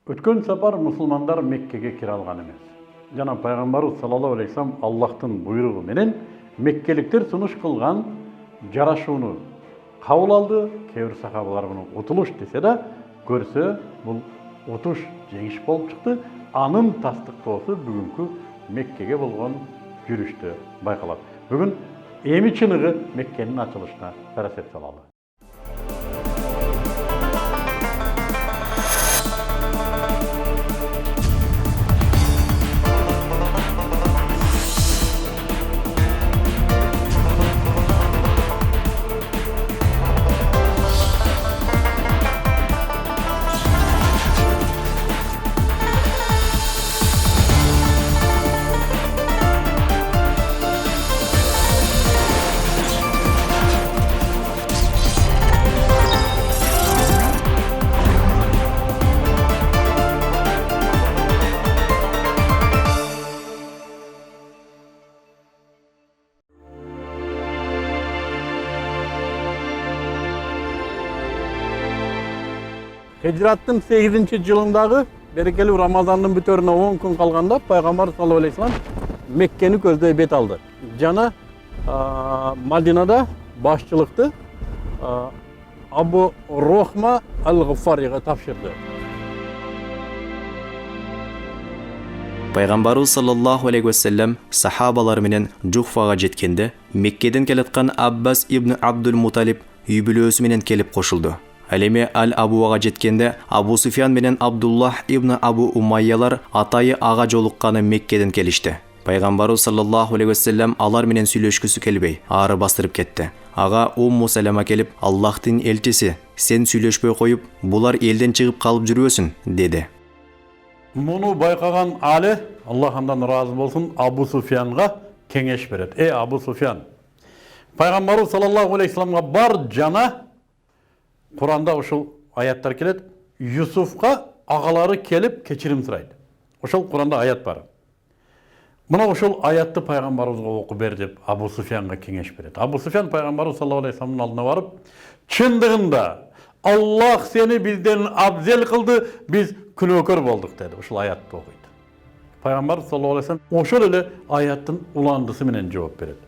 Өткен сапар мұсылмандар Меккеге кіре алған емес. Жана пайғамбарыбыз саллаллаху алейхи вассалам Аллахтың бұйрығы менен меккеліктер сунуш кылган жарашууну кабыл алды. Кейбір сахабалар буну утулуш десе да, көрсө бул утуш жеңиш болуп чыкты. Анын тастыктоосу бүгүнкү Меккеге болгон жүрүштө байкалат. Бүгүн эми чыныгы Меккенин ачылышына парасет салалы. Hicrattın 8. жылындагы берекелүү Рамазандын бүтөрүнө 10 күн калганда пайгамбар саллаллаху алейхи вассалам Меккени көздөй бет алды. Жана Мадинада башчылыкты Абу Рохма ал-Гыффарига тапшырды. Пайгамбарыбыз саллаллаху алейхи вассалам сахабалар менен Жухфага жеткенде Меккеден келаткан Аббас ибн Абдул Муталиб үй бүлөсү менен келип кошулду. Ал эми Аль-Абуага жеткенде Абу Суфьян менен Абдуллах ибн Абу Умайялар атайы ага жолукканы Меккеден келишти. Пайгамбарыбыз саллаллаху алейхи вассалам алар менен сүйлөшкүсү келбей, ары бастырып кетти. Ага Умму Салама келип, Аллахтын элчиси, сен сүйлөшпөй коюп, булар элден чыгып калып жүрөсүн, деди. Муну байкаган Али, Аллах андан ыраазы болсун, Абу Суфьянга кеңеш берет. Абу Суфьян, пайгамбарыбыз саллаллаху алейхи вассаламга бар жана Kur'an'da ошол аяттар келет. Юсуфка агалары келип кечирим сурайт. Ошол Kur'an'da аят бар. Мына ошол аятты пайгамбарыбызга окуп бер деп Абу Суфьянга кеңеш берет. Абу Суфьян пайгамбарыбыз саллаллаху алейхи вассаламдын алдына барып, чындыгында Аллах сени бизден абзел кылды, биз күнөөкөр болдук деди. Ошол аятты окуйт. Пайгамбарыбыз саллаллаху алейхи вассалам ошол эле аяттын уландысы менен жооп берет.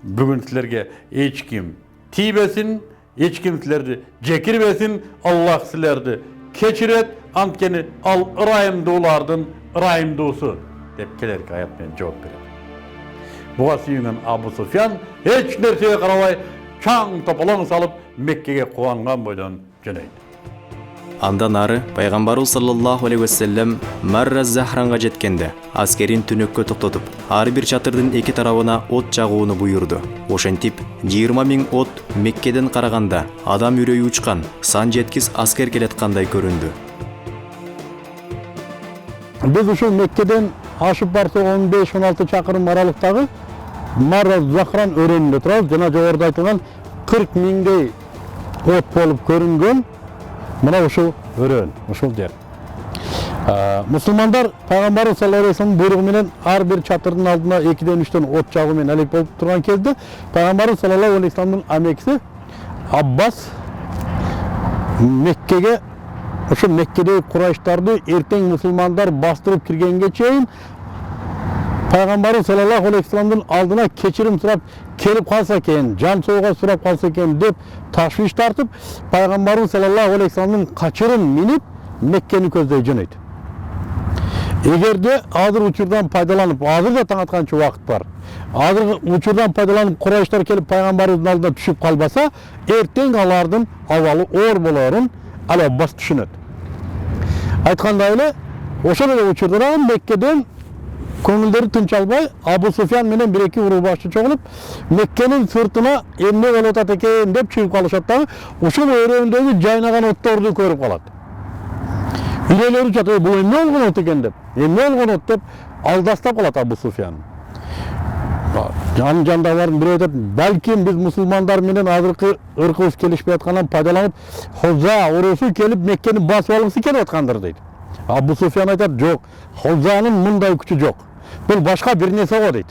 Бүгүн силерге эч ким тийбесин, Hiç kimseleri cekirmesin, Allah silerdi keçiret, antkeni al ırayım doğulardın, ırayım doğusu deyip kelerek ayetmen cevap verir. Buğa suyunan Abu Sufyan hiç nerseye karavay çaң topalan salıp Mekke'ye kuvangan boydan jöneydi. Андан ары пайгамбарыбыз саллаллаху алейхи вассалам Марра Захранга жеткенде аскерин түнөккө токтотуп, ар бир чатырдын эки тарабына от жагууну буйурду. Ошентип 20 000 от Меккеден караганда адам үрөйү учкан, сан жеткис аскер келаткандай көрүндү. Biz ушул Меккеден ашып барса 15-16 чакырым аралыктагы Марра Захран өрөөнүндө турабыз. Жана жогоруда айтылган 40 000дей от болуп көрүнгөн. Мына ушул өрөөн, ушул жер. Мусулмандар пайгамбарыбыз саллаллаху алейхи вассалам буйругу менен ар бир чатырдын алдына 2-3 от жагуу менен алек болуп турган кезде пайгамбарыбыз саллаллаху алейхи вассаламдын амекиси Аббас Меккеге ошо Меккедеги курайштарды эртең мусулмандар бастырып киргенге чейин пайгамбарыбыз саллаллаху алейхи вассаламдын алдына кечирим сурап келип калса экен, жан соого сурап калса экен деп ташвиш тартып, пайгамбарыбыз саллаллаху алейхи вассаламдын качырын минип Меккени көздөй жөнөйт. Эгерде азыр учурдан пайдаланып, азыр да таң атканча убакыт бар. Азыр учурдан пайдаланып курайштар келип пайгамбарыбыздын алдына түшүп калбаса, эртең алардын абалы оор болорун Аббас түшүнөт. Айткандай эле, ошол эле учурда Меккеден көңүлдөрү тынч албай, Абу Суфьян менен бир-эки уруу башчы чогулуп, Меккенин сыртына эмне болуп атат экен деп чыгып калышат дагы, ошол өрөөндөгү жайнаган отторду көрүп калат. Үрөөлөрү жатат, бул эмне болгон от экен деп, эмне болгон от деп алдастап калат Абу Суфьян. Жандагылардын бирөө айтат, балким биз мусулмандар менен азыркы ыркыбыз келишпей аткандан пайдаланып, Хоза уруусу келип Меккени басып алгысы келип аткандыр дейт. Абу Суфьян айтат, жок, Хозанын мындай күчү жок. Бул башка бир нерсе го дейт.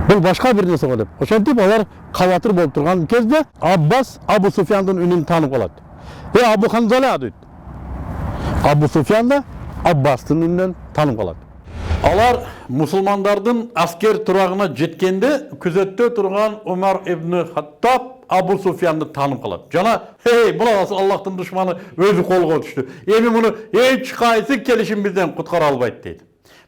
Бул башка бир нерсе го деп. Ошентип алар кабатыр болуп турган кезде Аббас Абу Суфьяндын үнүн таанып калат. Абу Ханзала дейт. Абу Суфиян да Аббастын үнүнөн таанып калат. Алар мусулмандардын аскер турагына жеткенде күзөттө турган Умар ибн Хаттаб Абу Суфиянды таанып калат. Жана, бул Аллахтын душманы өзү колго түштү. Эми муну эч кайсы келишим бизден куткара албайт дейт.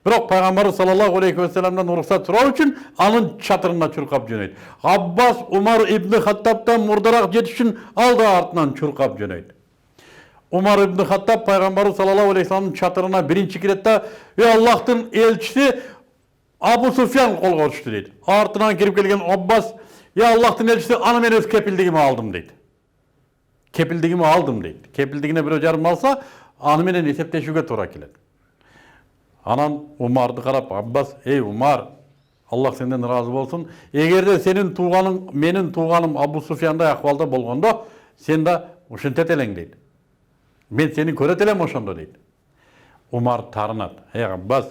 Бирок пайгамбарыбыз саллаллаху алейхи ва салламдан уруксат суроо үчүн анын чатырына чуркап жөнөйт. Аббас Умар ибн Хаттабтан мурдараак жетиш үчүн алды артынан чуркап жөнөйт. Умар ибн Хаттаб пайгамбарыбыз саллаллаху алейхи ва салламдын чатырына биринчи киретте Аллахтын элчиси Абу Суфиян колго түштү дейт. Артынан кирип келген Аббас Аллахтын элчиси аны мен өз кепилдигиме алдым дейт. Кепилдигиме алдым дейт. Кепилдигине бирөө жарым алса, аны менен эсептешүүгө туура келет. Анан Умарды карап, Аббас, Умар, Аллах сенден разы болсун. Эгерде сенин тууганың, менин тууганым Абу Суфияндой акыбалда болгондо, сен да ушинтет элең дейт. Мен сени көрөт элем ошондо дейт. Умар тарынат. Аббас,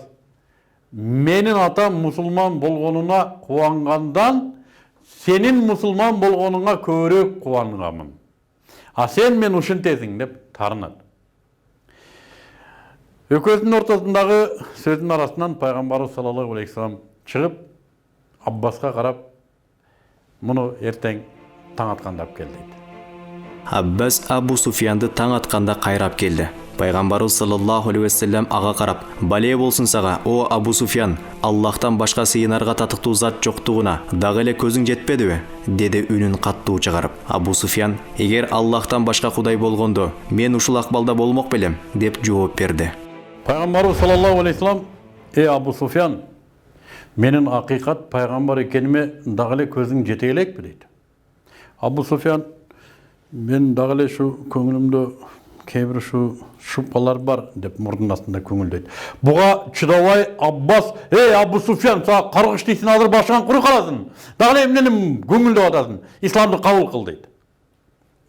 менин атам мусулман болгонуна кубангандан сенин мусулман болгонуңа көбүрөөк кубангамын. А сен мен ушинтесиң деп тарынат. Экөөсүнүн ортосундагы сөздүн арасынан пайгамбарыбыз саллаллаху алейхи ва саллям чыгып, Аббаска карап, муну эртең таң атканда алып кел дейт. Аббас Абу Суфиянды таң атканда кайрап келди. Пайгамбарыбыз саллаллаху алейхи ва саллям ага карап, "Бале болсун сага, о Абу Суфиян, Аллахтан башка сыйынарга татыктуу зат жоктугуна дагы эле көзүң жетпедиби?" деди үнүн каттуу чыгарып. Абу Суфиян, "Эгер Аллахтан башка кудай болгондо, мен ушул акбалда болмок белем" деп жооп берди. Пайгамбарыбыз саллаллаху алейхи ва саллям, Абу Суфиян, менин акыйкат пайгамбар экениме дагы эле көзүң жете элекпи дейт. Абу Суфиян, мен дагы эле ушу көңүлүмдө кээ бир ушу шубкалар бар деп мурдун астында көңүлдөйт. Буга чыдабай Аббас, Абу Суфиян, сага каргыш дейсиң, азыр башыңан курук каласың. Дагы эле эмнени көңүлдөп атасың? Исламды кабыл кыл дейт.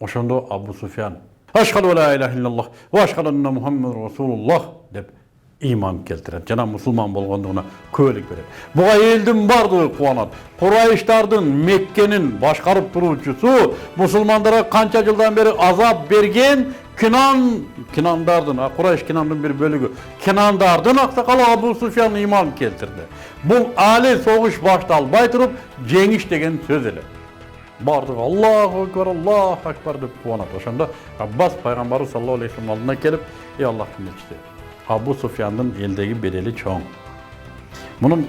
Ошондо Абу Суфиян, "Ашхаду ла илаха иллаллах ва ашхаду анна Мухаммад расулуллах" деп иман келтирет. Жана мусулман болгондугуна күбөлүк берет. Буга элдин бардыгы кубанат. Курайштардын Меккенин башкарып туруучусу, мусулмандарга канча жылдан бери азап берген Кинандардын, Курайш Кинандын бир бөлүгү, Кинандардын аксакалы Абу Суфиян иман келтирди. Бул али согуш башталбай туруп жеңиш деген сөз эле. Бардыгы Аллаху акбар деп кубанат. Ошондо Аббас пайгамбарыбыз саллаллаху алейхи ва саллям алдына келип, Аллахтын элчиси, Абу Суфияндын элдеги бедели чоң. Мунун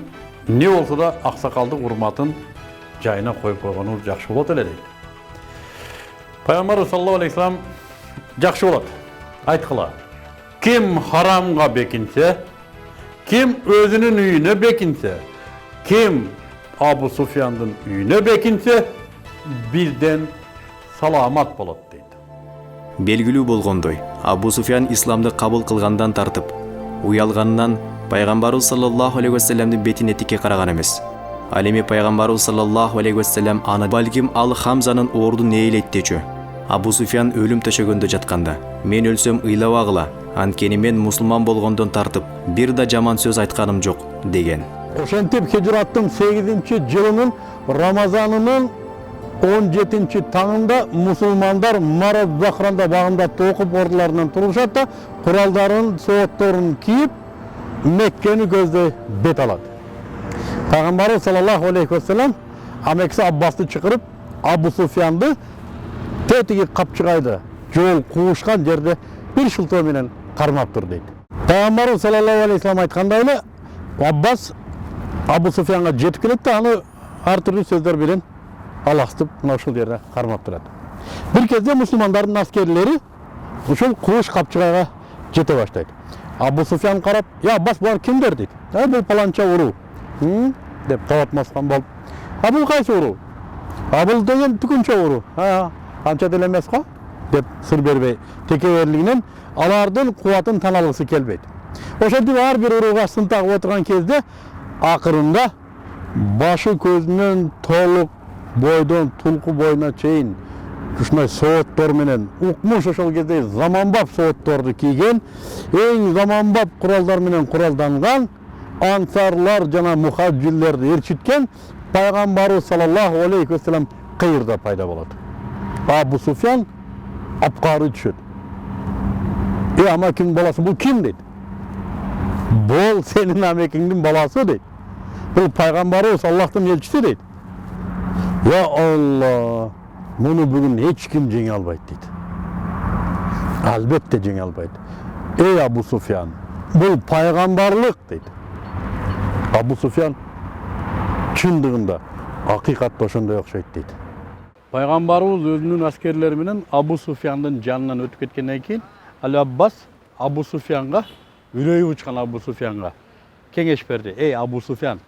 не болсо да аксакалдык урматын жайына коюп койгонубуз жакшы болот эле дейт. Пайгамбарыбыз саллаллаху алейхи ва саллям, "Жакшы болот. Айткыла. Ким харамга бекинсе, ким өзүнүн үйүнө бекинсе, ким Абу Суфияндын үйүнө бекинсе, бизден саламат болот" дейт. Белгилүү болгондой, Абу Суфиян исламды кабыл кылгандан тартып, уялганынан пайгамбарыбыз саллаллаху алейхи ва салламдын бетине тике караган эмес. Ал эми пайгамбарыбыз саллаллаху алейхи ва саллям аны балким ал Хамзанын ордун ээлеттечү. Абу Суфиян өлүм төшөгөндө жатканда, "Мен өлсөм ыйлабагыла, анткени мен мусулман болгондон тартып бир да жаман сөз айтканым жок" деген. Ошентип Хижраттын 8-жылынын Рамазанынын 17 таңында мусулмандар Марат Захранда багында окуп ордуларынан турушат да, куралдарын, соотторун кийип, Меккени көздөй бет алат. Пайгамбарыбыз саллаллаху алейхи ва саллям амекси Аббасты чакырып, Абу Суфиянды тетиги капчыгайды жол куушкан жерде бир шылтоо менен кармап тур дейт. Пайгамбарыбыз саллаллаху алейхи ва саллям айткандай эле, Аббас Абу Суфиянга жетип келет да, аны ар түрдүү сөздөр менен аластып мына ушул жерде кармап турат. Бир кезде мусулмандардын аскерлери ушул кууш капчыгайга жете баштайт. Абу Суфиян карап, "Аббас, булар кимдер?" дейт. "Бул паланча уруу" деп тават маскан болуп. "Бул кайсы уруу?" "Бул деген түкүнчө уруу." "Анча деле эмес го" деп сыр бербей текеберлигинен алардын кубатын таналгысы келбейт. Ошентип ар бир урууга сын тагып отурган кезде акырында башы көзүнөн толук бойдон тулку боюна чейин ушундай сооттор менен укмуш ошол кезде заманбап соотторду кийген, эң заманбап куралдар менен куралданган ансарлар жана мухаджирлерди ээрчиткен пайгамбарыбыз саллаллаху алейхи ва саллям кыйырда пайда болот. Абу Суфиян апкары түшөт. Amakingin balası bu kim dedi. Bol senin Amakingin balası dedi. Bu Peygamberimiz Allah'tan elçisi dedi. Ya Allah, bunu bugün hiç kim jenge albaydı dedi. Albatta jenge albaydı. Ey Abu Sufyan, bu peygamberlik dedi. Abu Sufyan çındığında hakikatte oşondoy okşayt dedi. Пайғамбарыбыз өзүнүн аскерлери менен Абу Суфяндын жанынан өтүп кеткенден кийин Ал Аббас Абу Суфянга, үрөйү учкан Абу Суфянга кеңеш берди. Эй Абу Суфян,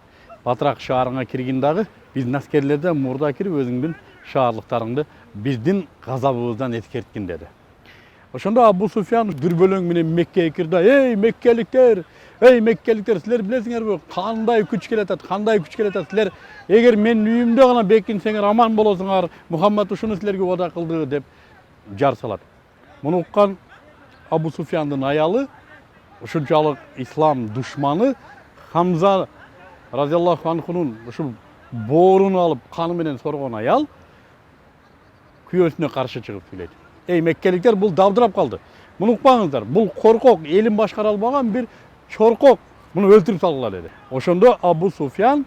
батыраак шаарыңа киргин дагы биздин аскерлерден мурда кирип өзүңдүн шаарлыктарыңды биздин газабыбыздан эскерткин деди. Ошондо Абу Суфян дүрбөлөң менен Меккеге кирди. Эй Меккеликтер, силер билесиңерби, кандай күч келатат, силер эгер менин үйүмдө гана бекинсеңер аман болосуңар, Мухаммад ушуну силерге убада кылды деп жар салат. Муну уккан Абу Суфяндын аялы, ушунчалык ислам душманы Хамза разияллаху анхунун ушул боорун алып каны менен соргон аял күйөөсүнө каршы чыгып сүйлөйт. Эй Меккеликтер, бул дабдырап калды. Муну укпаңыздар, бул коркок, элин башкара албаган бир чоркок, муну өлтүрүп салгыла деди. Ошондо Абу Суфян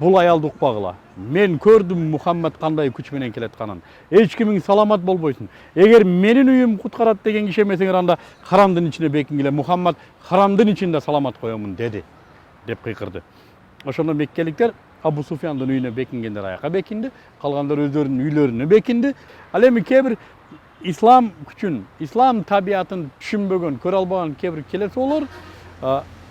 бул аялды укпагыла. Мен көрдүм Мухаммад кандай күч менен келатканын. Эч кимиң саламат болбойсуң. Эгер менин үйүм куткарат деген киши эмесеңер, анда харамдын ичине бекингиле. Мухаммад харамдын ичинде саламат коёмун деди деп кыйкырды. Ошондо Меккеликтер Абу Суфяндын үйүнө бекингендер аяка бекинди, калгандар өздөрүнүн үйлөрүнө бекинди. Ал эми кээ бир ислам күчүн, ислам табиятын түшүнбөгөн, көрө албаган кээ бир келесолор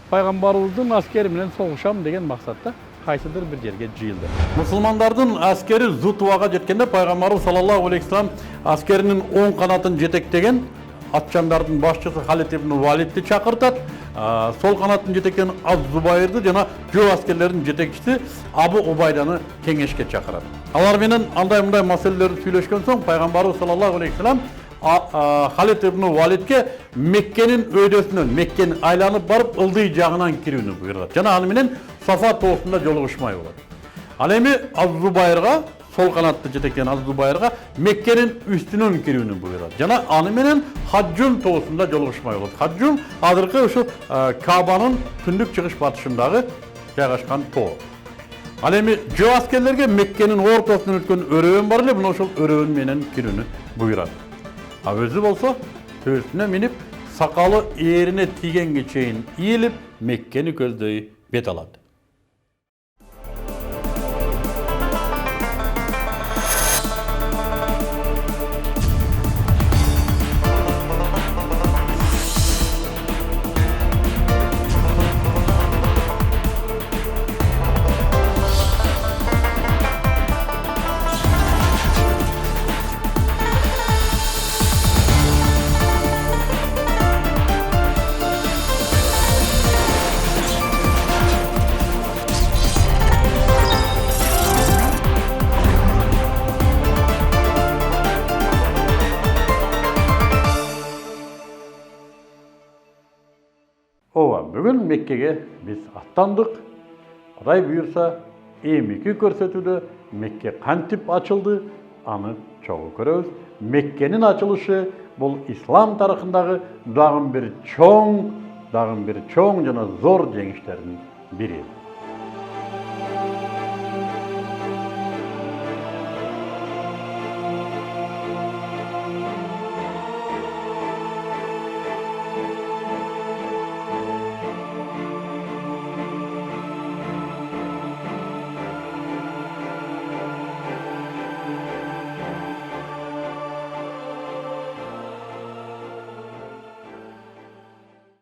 пайгамбарыбыздын аскери менен согушам деген максатта кайсыдыр бир жерге жыйылды. Мусулмандардын аскери Зутвага жеткенде пайгамбарыбыз саллаллаху алейхи вассалам аскеринин оң канатын жетектеген атчандардын башчысы Халид ибн Валидти чакыртат. Сол канатын жетектеген Az-Зубайрды жана жөө аскерлердин жетекчиси Абу Убайданы кеңешке чакырат. Алар менен андай-мындай маселелерди сүйлөшкөн соң пайгамбарыбыз саллаллаху алейхи вассалам Халид ибн Валидке Меккенин өйдөсүнөн, Меккени айланып барып ылдый жагынан кирүүнү буйрат. Жана аны менен Сафа тоосунда жолугушмай болот. Ал эми Az-Зубайрга, сол канатты жетектеген Az-Зубайрга Меккенин үстүнөн кирүүнү буйрат. Жана аны менен Хаджун тоосунда жолугушмай болот. Хаджун азыркы ушу Кабанын түндүк чыгыш батышындагы жайгашкан тоо. Ал эми жөө аскерлерге Меккенин ортосунан өткөн өрөөн бар эле, мына ошол өрөөн менен кирүүнү буйрат. А өзү болсо төсүнө минип, сакалы ээрине тийгенге чейин ийилип, Меккени көздөй бет алат. Бүгін Меккеге біз аттандық. Құдай бұйырса, эмики көрсөтүүдө Мекке кантип ачылды, аны чогуу көрөбүз. Меккенин ачылышы бул ислам тарыхындагы дагы бир чоң жана зор жеңиштердин бири.